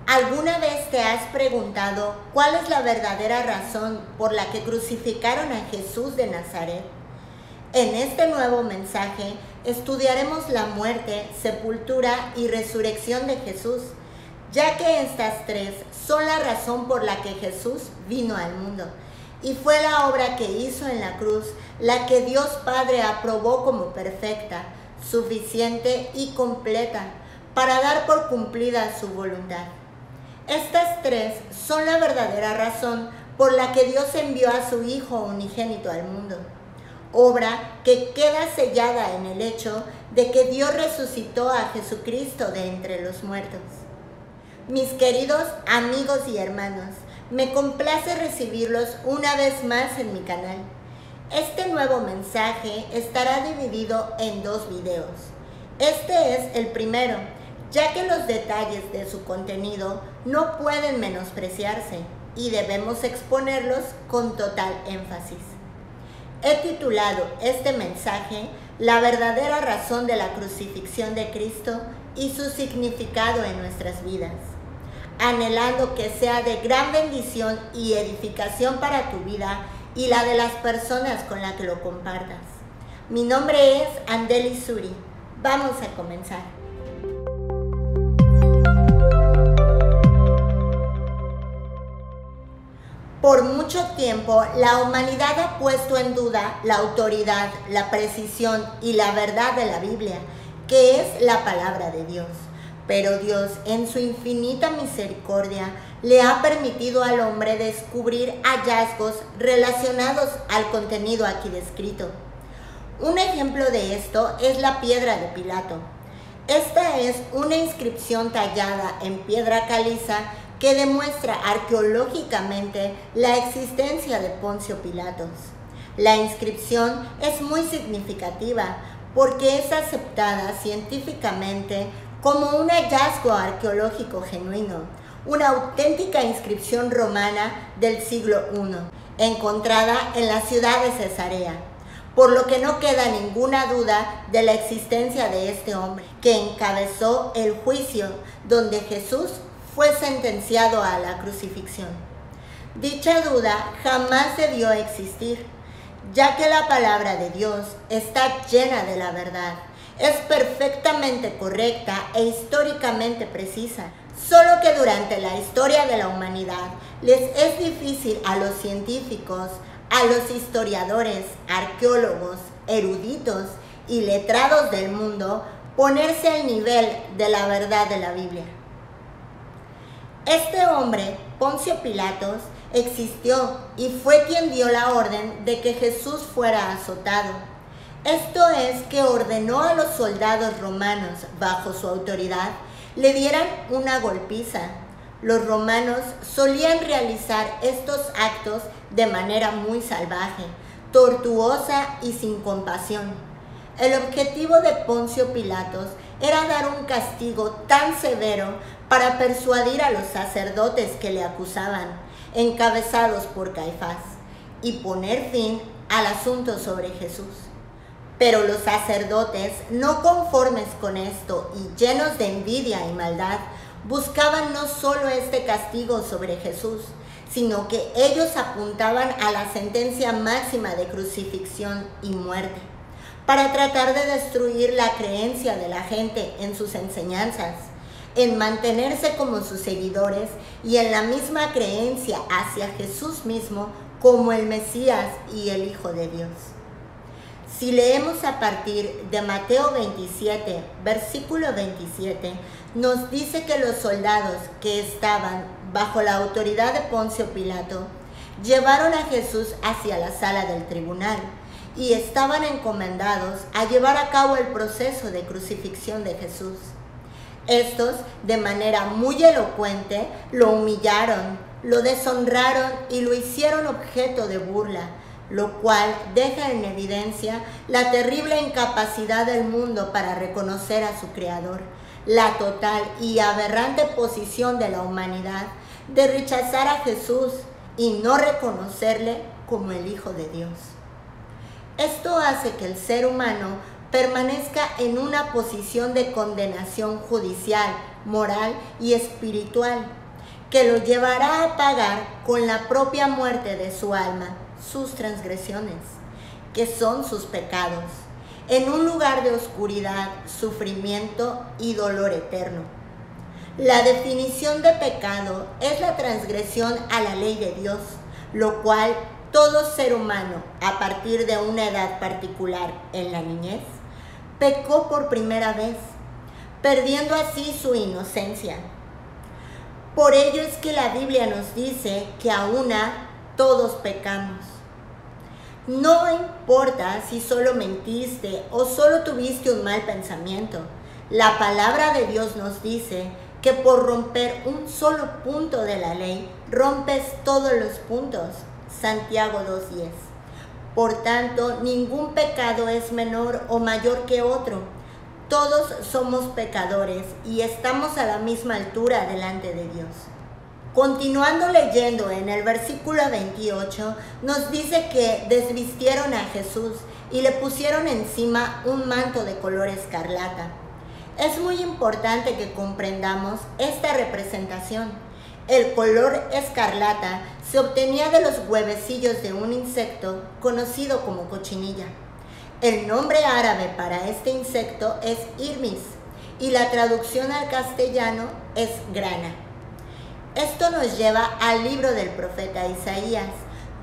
¿Alguna vez te has preguntado cuál es la verdadera razón por la que crucificaron a Jesús de Nazaret? En este nuevo mensaje estudiaremos la muerte, sepultura y resurrección de Jesús, ya que estas tres son la razón por la que Jesús vino al mundo, y fue la obra que hizo en la cruz la que Dios Padre aprobó como perfecta, suficiente y completa para dar por cumplida su voluntad. Estas tres son la verdadera razón por la que Dios envió a su Hijo unigénito al mundo, obra que queda sellada en el hecho de que Dios resucitó a Jesucristo de entre los muertos. Mis queridos amigos y hermanos, me complace recibirlos una vez más en mi canal. Este nuevo mensaje estará dividido en dos videos. Este es el primero, ya que los detalles de su contenido no pueden menospreciarse y debemos exponerlos con total énfasis. He titulado este mensaje La verdadera razón de la crucifixión de Cristo y su significado en nuestras vidas, anhelando que sea de gran bendición y edificación para tu vida y la de las personas con las que lo compartas. Mi nombre es Andeli Suri. Vamos a comenzar. Por mucho tiempo, la humanidad ha puesto en duda la autoridad, la precisión y la verdad de la Biblia, que es la palabra de Dios. Pero Dios, en su infinita misericordia, le ha permitido al hombre descubrir hallazgos relacionados al contenido aquí descrito. Un ejemplo de esto es la piedra de Pilato. Esta es una inscripción tallada en piedra caliza que demuestra arqueológicamente la existencia de Poncio Pilatos. La inscripción es muy significativa porque es aceptada científicamente como un hallazgo arqueológico genuino, una auténtica inscripción romana del siglo I, encontrada en la ciudad de Cesarea, por lo que no queda ninguna duda de la existencia de este hombre, que encabezó el juicio donde Jesús fue sentenciado a la crucifixión. Dicha duda jamás debió existir, ya que la palabra de Dios está llena de la verdad, es perfectamente correcta e históricamente precisa, solo que durante la historia de la humanidad les es difícil a los científicos, a los historiadores, arqueólogos, eruditos y letrados del mundo ponerse al nivel de la verdad de la Biblia. Este hombre, Poncio Pilatos, existió y fue quien dio la orden de que Jesús fuera azotado. Esto es que ordenó a los soldados romanos, bajo su autoridad, le dieran una golpiza. Los romanos solían realizar estos actos de manera muy salvaje, tortuosa y sin compasión. El objetivo de Poncio Pilatos era dar un castigo tan severo para persuadir a los sacerdotes que le acusaban, encabezados por Caifás, y poner fin al asunto sobre Jesús. Pero los sacerdotes, no conformes con esto y llenos de envidia y maldad, buscaban no solo este castigo sobre Jesús, sino que ellos apuntaban a la sentencia máxima de crucifixión y muerte, para tratar de destruir la creencia de la gente en sus enseñanzas, en mantenerse como sus seguidores y en la misma creencia hacia Jesús mismo como el Mesías y el Hijo de Dios. Si leemos a partir de Mateo 27, versículo 27, nos dice que los soldados que estaban bajo la autoridad de Poncio Pilato llevaron a Jesús hacia la sala del tribunal y estaban encomendados a llevar a cabo el proceso de crucifixión de Jesús. Estos, de manera muy elocuente, lo humillaron, lo deshonraron y lo hicieron objeto de burla, lo cual deja en evidencia la terrible incapacidad del mundo para reconocer a su Creador, la total y aberrante posición de la humanidad de rechazar a Jesús y no reconocerle como el Hijo de Dios. Esto hace que el ser humano permanezca en una posición de condenación judicial moral y espiritual, que lo llevará a pagar con la propia muerte de su alma sus transgresiones, que son sus pecados, en un lugar de oscuridad, sufrimiento y dolor eterno. La definición de pecado es la transgresión a la ley de Dios, lo cual todo ser humano, a partir de una edad particular en la niñez, pecó por primera vez, perdiendo así su inocencia. Por ello es que la Biblia nos dice que a una todos pecamos. No importa si solo mentiste o solo tuviste un mal pensamiento, la palabra de Dios nos dice que por romper un solo punto de la ley, rompes todos los puntos. Santiago 2:10. Por tanto, ningún pecado es menor o mayor que otro. Todos somos pecadores y estamos a la misma altura delante de Dios. Continuando leyendo en el versículo 28, nos dice que desvistieron a Jesús y le pusieron encima un manto de color escarlata. Es muy importante que comprendamos esta representación. El color escarlata se obtenía de los huevecillos de un insecto conocido como cochinilla. El nombre árabe para este insecto es irmis y la traducción al castellano es grana. Esto nos lleva al libro del profeta Isaías,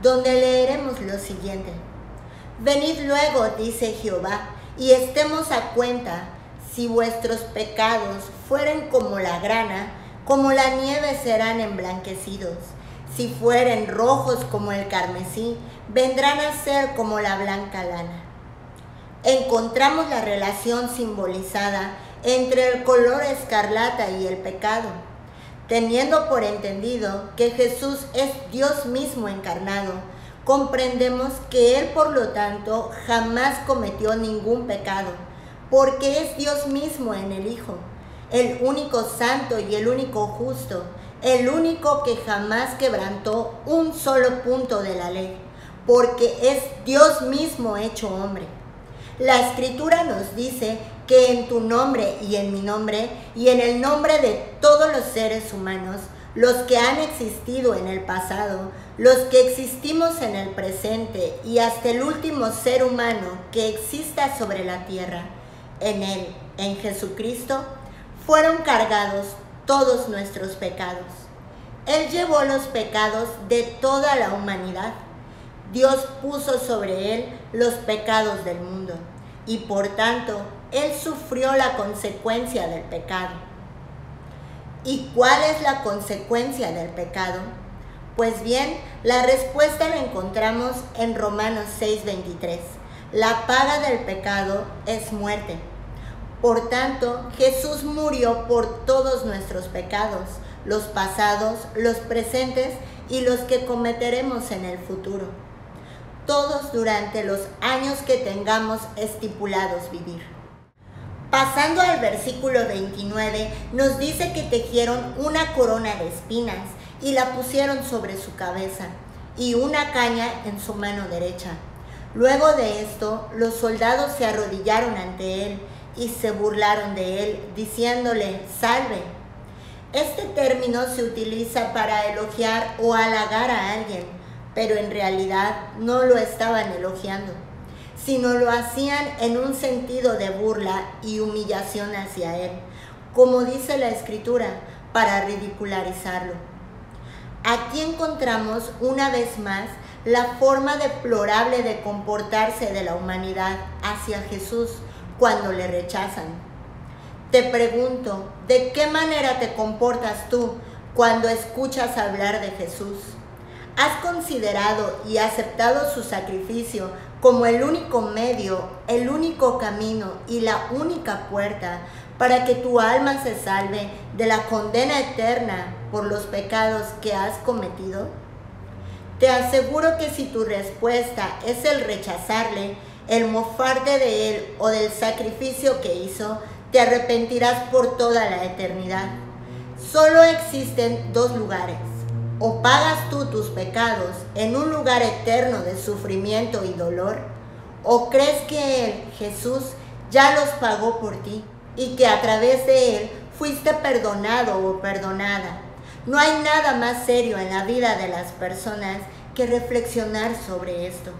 donde leeremos lo siguiente. Venid luego, dice Jehová, y estemos a cuenta. Si vuestros pecados fueren como la grana, como la nieve serán emblanquecidos. Si fueren rojos como el carmesí, vendrán a ser como la blanca lana. Encontramos la relación simbolizada entre el color escarlata y el pecado, teniendo por entendido que Jesús es Dios mismo encarnado. Comprendemos que Él, por lo tanto, jamás cometió ningún pecado, porque es Dios mismo en el Hijo, el único santo y el único justo, el único que jamás quebrantó un solo punto de la ley, porque es Dios mismo hecho hombre. La Escritura nos dice que en tu nombre y en mi nombre y en el nombre de todos los seres humanos, los que han existido en el pasado, los que existimos en el presente y hasta el último ser humano que exista sobre la tierra, en Él, en Jesucristo, fueron cargados todos nuestros pecados. Él llevó los pecados de toda la humanidad. Dios puso sobre Él los pecados del mundo y por tanto, Él sufrió la consecuencia del pecado. ¿Y cuál es la consecuencia del pecado? Pues bien, la respuesta la encontramos en Romanos 6:23. La paga del pecado es muerte. Por tanto, Jesús murió por todos nuestros pecados, los pasados, los presentes y los que cometeremos en el futuro, todos durante los años que tengamos estipulados vivir. Pasando al versículo 29, nos dice que tejieron una corona de espinas y la pusieron sobre su cabeza y una caña en su mano derecha. Luego de esto, los soldados se arrodillaron ante él y se burlaron de él, diciéndole, salve. Este término se utiliza para elogiar o halagar a alguien, pero en realidad no lo estaban elogiando, sino lo hacían en un sentido de burla y humillación hacia él, como dice la Escritura, para ridicularizarlo. Aquí encontramos una vez más la forma deplorable de comportarse de la humanidad hacia Jesús cuando le rechazan. Te pregunto, ¿de qué manera te comportas tú cuando escuchas hablar de Jesús? ¿Has considerado y aceptado su sacrificio como el único medio, el único camino y la única puerta para que tu alma se salve de la condena eterna por los pecados que has cometido? Te aseguro que si tu respuesta es el rechazarle, el mofarte de él o del sacrificio que hizo, te arrepentirás por toda la eternidad. Solo existen dos lugares. O pagas tú tus pecados en un lugar eterno de sufrimiento y dolor, o crees que Él, Jesús, ya los pagó por ti y que a través de Él fuiste perdonado o perdonada. No hay nada más serio en la vida de las personas que reflexionar sobre esto.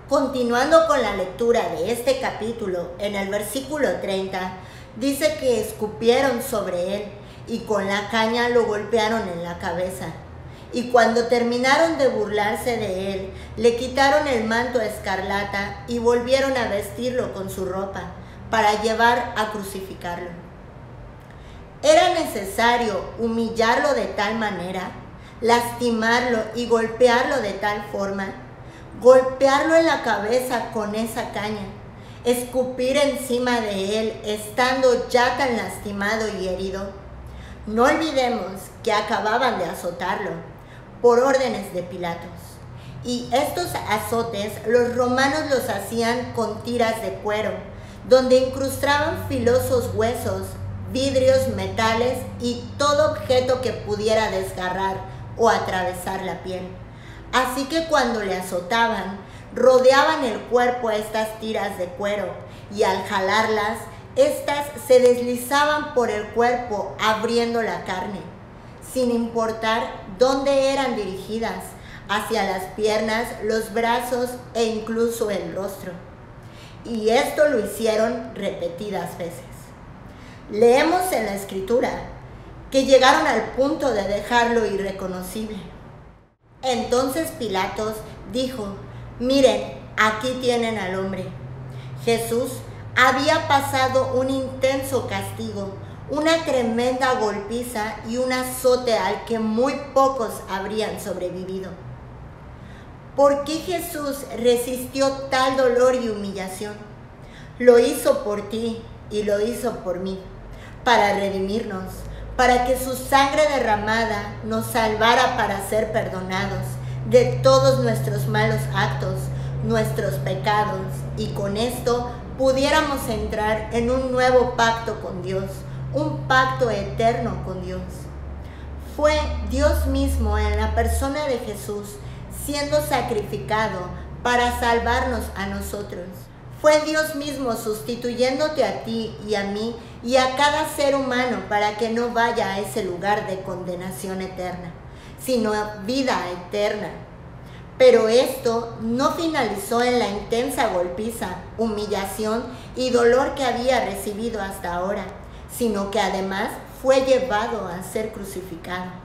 Continuando con la lectura de este capítulo, en el versículo 30, dice que escupieron sobre él y con la caña lo golpearon en la cabeza. Y cuando terminaron de burlarse de él, le quitaron el manto escarlata y volvieron a vestirlo con su ropa para llevar a crucificarlo. ¿Era necesario humillarlo de tal manera, lastimarlo y golpearlo de tal forma? Golpearlo en la cabeza con esa caña, escupir encima de él estando ya tan lastimado y herido. No olvidemos que acababan de azotarlo por órdenes de Pilatos. Y estos azotes los romanos los hacían con tiras de cuero, donde incrustaban filosos huesos, vidrios, metales y todo objeto que pudiera desgarrar o atravesar la piel. Así que cuando le azotaban, rodeaban el cuerpo a estas tiras de cuero y al jalarlas, estas se deslizaban por el cuerpo abriendo la carne, sin importar dónde eran dirigidas, hacia las piernas, los brazos e incluso el rostro. Y esto lo hicieron repetidas veces. Leemos en la Escritura que llegaron al punto de dejarlo irreconocible. Entonces Pilatos dijo: miren, aquí tienen al hombre. Jesús había pasado un intenso castigo, una tremenda golpiza y un azote al que muy pocos habrían sobrevivido. ¿Por qué Jesús resistió tal dolor y humillación? Lo hizo por ti y lo hizo por mí, para redimirnos, para que su sangre derramada nos salvara para ser perdonados de todos nuestros malos actos, nuestros pecados, y con esto pudiéramos entrar en un nuevo pacto con Dios, un pacto eterno con Dios. Fue Dios mismo en la persona de Jesús siendo sacrificado para salvarnos a nosotros. Fue Dios mismo sustituyéndote a ti y a mí y a cada ser humano para que no vaya a ese lugar de condenación eterna, sino a vida eterna. Pero esto no finalizó en la intensa golpiza, humillación y dolor que había recibido hasta ahora, sino que además fue llevado a ser crucificado.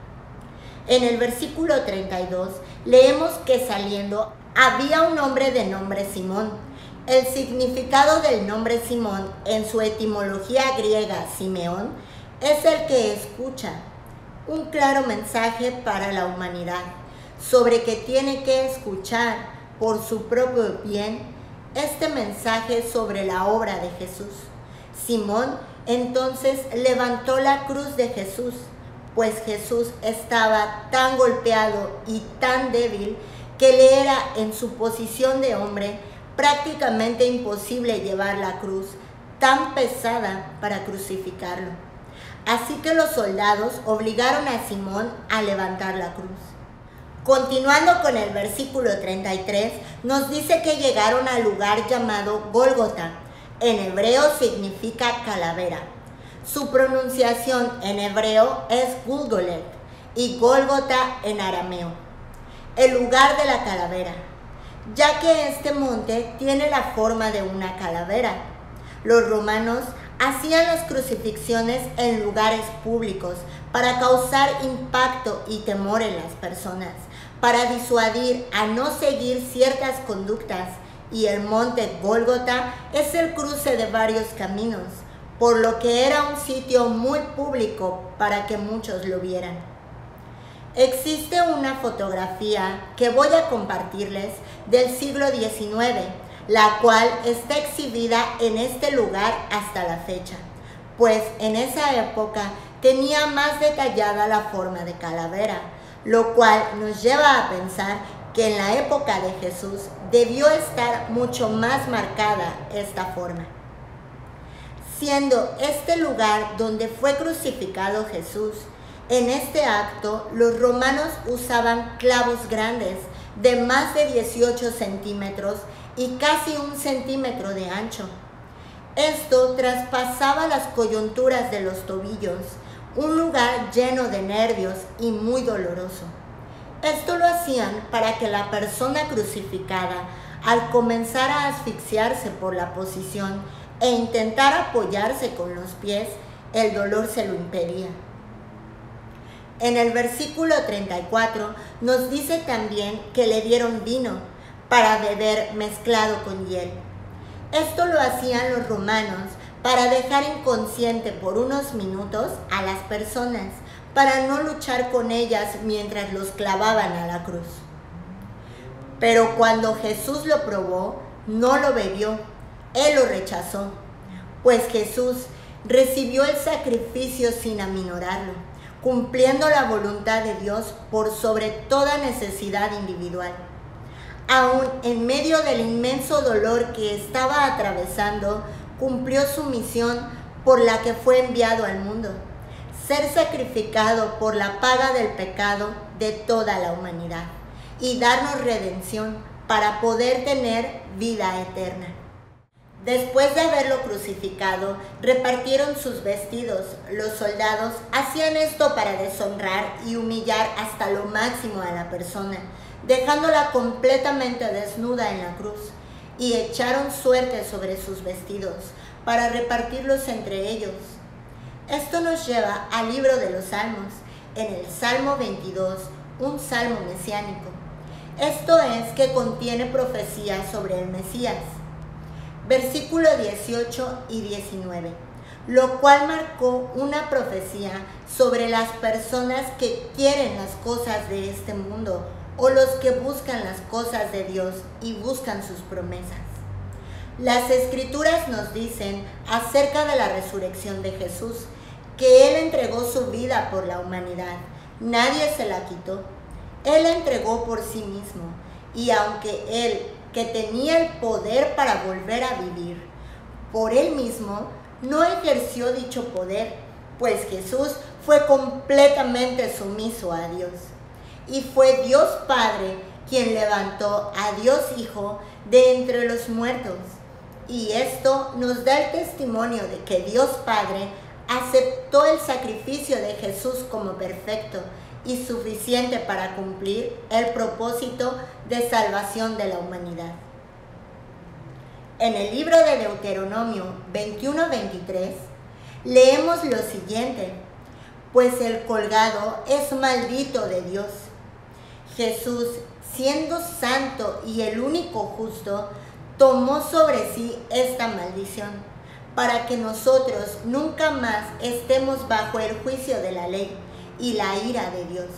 En el versículo 32 leemos que saliendo había un hombre de nombre Simón. El significado del nombre Simón en su etimología griega Simeón es el que escucha, un claro mensaje para la humanidad sobre que tiene que escuchar por su propio bien este mensaje sobre la obra de Jesús. Simón entonces levantó la cruz de Jesús, pues Jesús estaba tan golpeado y tan débil que le era en su posición de hombre prácticamente imposible llevar la cruz tan pesada para crucificarlo. Así que los soldados obligaron a Simón a levantar la cruz. Continuando con el versículo 33, nos dice que llegaron al lugar llamado Gólgota. En hebreo significa calavera. Su pronunciación en hebreo es Gulgolet y Gólgota en arameo, el lugar de la calavera, ya que este monte tiene la forma de una calavera. Los romanos hacían las crucifixiones en lugares públicos para causar impacto y temor en las personas, para disuadir a no seguir ciertas conductas, y el monte Gólgota es el cruce de varios caminos, por lo que era un sitio muy público para que muchos lo vieran. Existe una fotografía que voy a compartirles del siglo XIX, la cual está exhibida en este lugar hasta la fecha, pues en esa época tenía más detallada la forma de calavera, lo cual nos lleva a pensar que en la época de Jesús debió estar mucho más marcada esta forma. Siendo este lugar donde fue crucificado Jesús, en este acto los romanos usaban clavos grandes de más de 18 centímetros y casi 1 centímetro de ancho. Esto traspasaba las coyunturas de los tobillos, un lugar lleno de nervios y muy doloroso. Esto lo hacían para que la persona crucificada, al comenzar a asfixiarse por la posición e intentar apoyarse con los pies, el dolor se lo impedía. En el versículo 34 nos dice también que le dieron vino para beber mezclado con hiel. Esto lo hacían los romanos para dejar inconsciente por unos minutos a las personas, para no luchar con ellas mientras los clavaban a la cruz. Pero cuando Jesús lo probó, no lo bebió, él lo rechazó, pues Jesús recibió el sacrificio sin aminorarlo, cumpliendo la voluntad de Dios por sobre toda necesidad individual. Aún en medio del inmenso dolor que estaba atravesando, cumplió su misión por la que fue enviado al mundo: ser sacrificado por la paga del pecado de toda la humanidad y darnos redención para poder tener vida eterna. Después de haberlo crucificado, repartieron sus vestidos. Los soldados hacían esto para deshonrar y humillar hasta lo máximo a la persona, dejándola completamente desnuda en la cruz, y echaron suerte sobre sus vestidos para repartirlos entre ellos. Esto nos lleva al libro de los Salmos, en el Salmo 22, un salmo mesiánico. Esto es que contiene profecías sobre el Mesías. Versículo 18 y 19, lo cual marcó una profecía sobre las personas que quieren las cosas de este mundo, o los que buscan las cosas de Dios y buscan sus promesas. Las Escrituras nos dicen acerca de la resurrección de Jesús, que Él entregó su vida por la humanidad, nadie se la quitó. Él la entregó por sí mismo, y aunque Él, que tenía el poder para volver a vivir, por Él mismo no ejerció dicho poder, pues Jesús fue completamente sumiso a Dios. Y fue Dios Padre quien levantó a Dios Hijo de entre los muertos. Y esto nos da el testimonio de que Dios Padre aceptó el sacrificio de Jesús como perfecto y suficiente para cumplir el propósito de salvación de la humanidad. En el libro de Deuteronomio 21-23 leemos lo siguiente: pues el colgado es maldito de Dios. Jesús, siendo santo y el único justo, tomó sobre sí esta maldición, para que nosotros nunca más estemos bajo el juicio de la ley y la ira de Dios,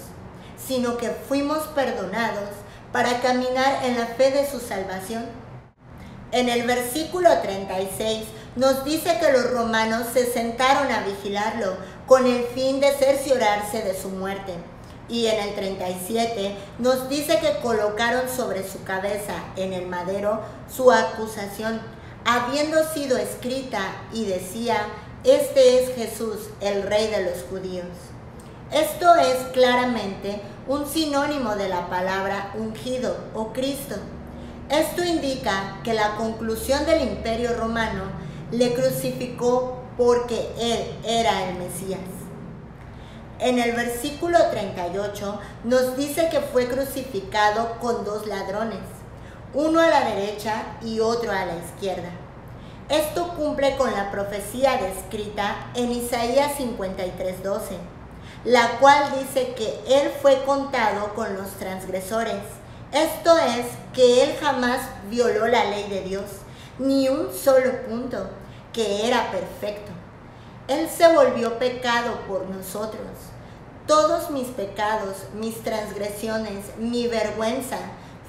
sino que fuimos perdonados para caminar en la fe de su salvación. En el versículo 36 nos dice que los romanos se sentaron a vigilarlo con el fin de cerciorarse de su muerte. Y en el 37 nos dice que colocaron sobre su cabeza en el madero su acusación, habiendo sido escrita, y decía: este es Jesús, el Rey de los judíos. Esto es claramente un sinónimo de la palabra ungido o Cristo. Esto indica que la conclusión del Imperio Romano le crucificó porque Él era el Mesías. En el versículo 38 nos dice que fue crucificado con dos ladrones, uno a la derecha y otro a la izquierda. Esto cumple con la profecía descrita en Isaías 53:12, la cual dice que Él fue contado con los transgresores. Esto es, que Él jamás violó la ley de Dios, ni un solo punto, que era perfecto. Él se volvió pecado por nosotros. Todos mis pecados, mis transgresiones, mi vergüenza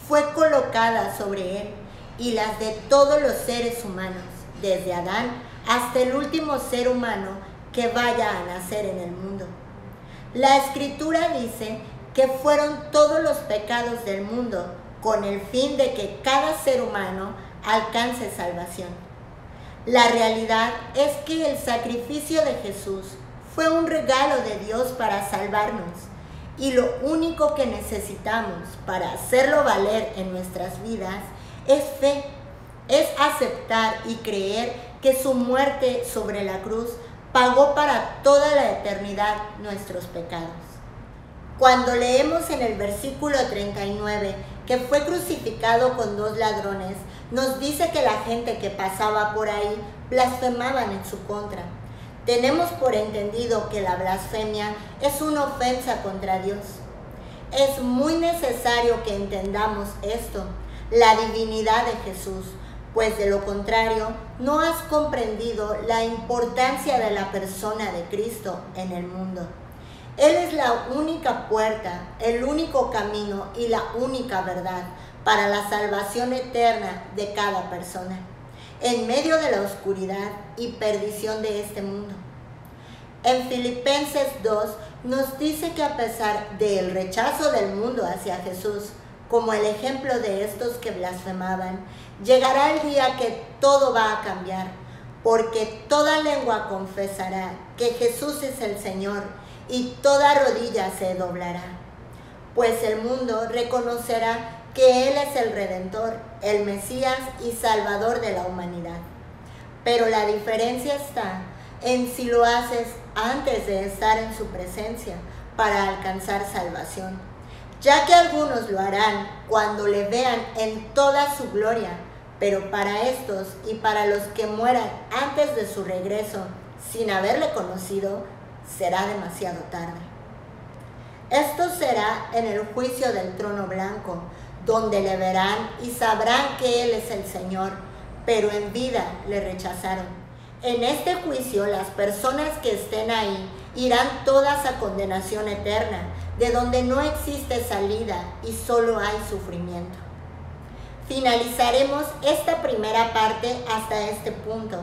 fue colocada sobre Él, y las de todos los seres humanos, desde Adán hasta el último ser humano que vaya a nacer en el mundo. La Escritura dice que fueron todos los pecados del mundo con el fin de que cada ser humano alcance salvación. La realidad es que el sacrificio de Jesús fue un regalo de Dios para salvarnos, y lo único que necesitamos para hacerlo valer en nuestras vidas es fe, es aceptar y creer que su muerte sobre la cruz pagó para toda la eternidad nuestros pecados. Cuando leemos en el versículo 39 que fue crucificado con 2 ladrones, nos dice que la gente que pasaba por ahí blasfemaban en su contra. Tenemos por entendido que la blasfemia es una ofensa contra Dios. Es muy necesario que entendamos esto, la divinidad de Jesús, pues de lo contrario no has comprendido la importancia de la persona de Cristo en el mundo. Él es la única puerta, el único camino y la única verdad para la salvación eterna de cada persona, en medio de la oscuridad y perdición de este mundo. En Filipenses 2 nos dice que a pesar del rechazo del mundo hacia Jesús, como el ejemplo de estos que blasfemaban, llegará el día que todo va a cambiar, porque toda lengua confesará que Jesús es el Señor y toda rodilla se doblará. Pues el mundo reconocerá que Él es el Redentor, el Mesías y Salvador de la humanidad. Pero la diferencia está en si lo haces antes de estar en su presencia para alcanzar salvación, ya que algunos lo harán cuando le vean en toda su gloria, pero para estos y para los que mueran antes de su regreso sin haberle conocido, será demasiado tarde. Esto será en el juicio del trono blanco, donde le verán y sabrán que Él es el Señor, pero en vida le rechazaron. En este juicio las personas que estén ahí irán todas a condenación eterna, de donde no existe salida y solo hay sufrimiento. Finalizaremos esta primera parte hasta este punto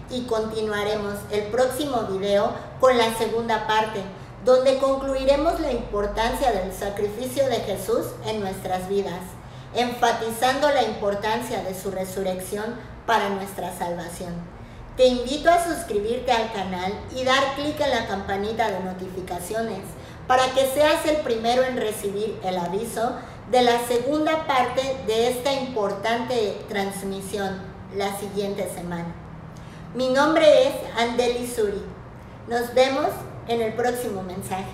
y continuaremos el próximo video con la segunda parte, donde concluiremos la importancia del sacrificio de Jesús en nuestras vidas, enfatizando la importancia de su resurrección para nuestra salvación. Te invito a suscribirte al canal y dar clic en la campanita de notificaciones para que seas el primero en recibir el aviso de la segunda parte de esta importante transmisión la siguiente semana. Mi nombre es Andeli Suri. Nos vemos en el próximo mensaje.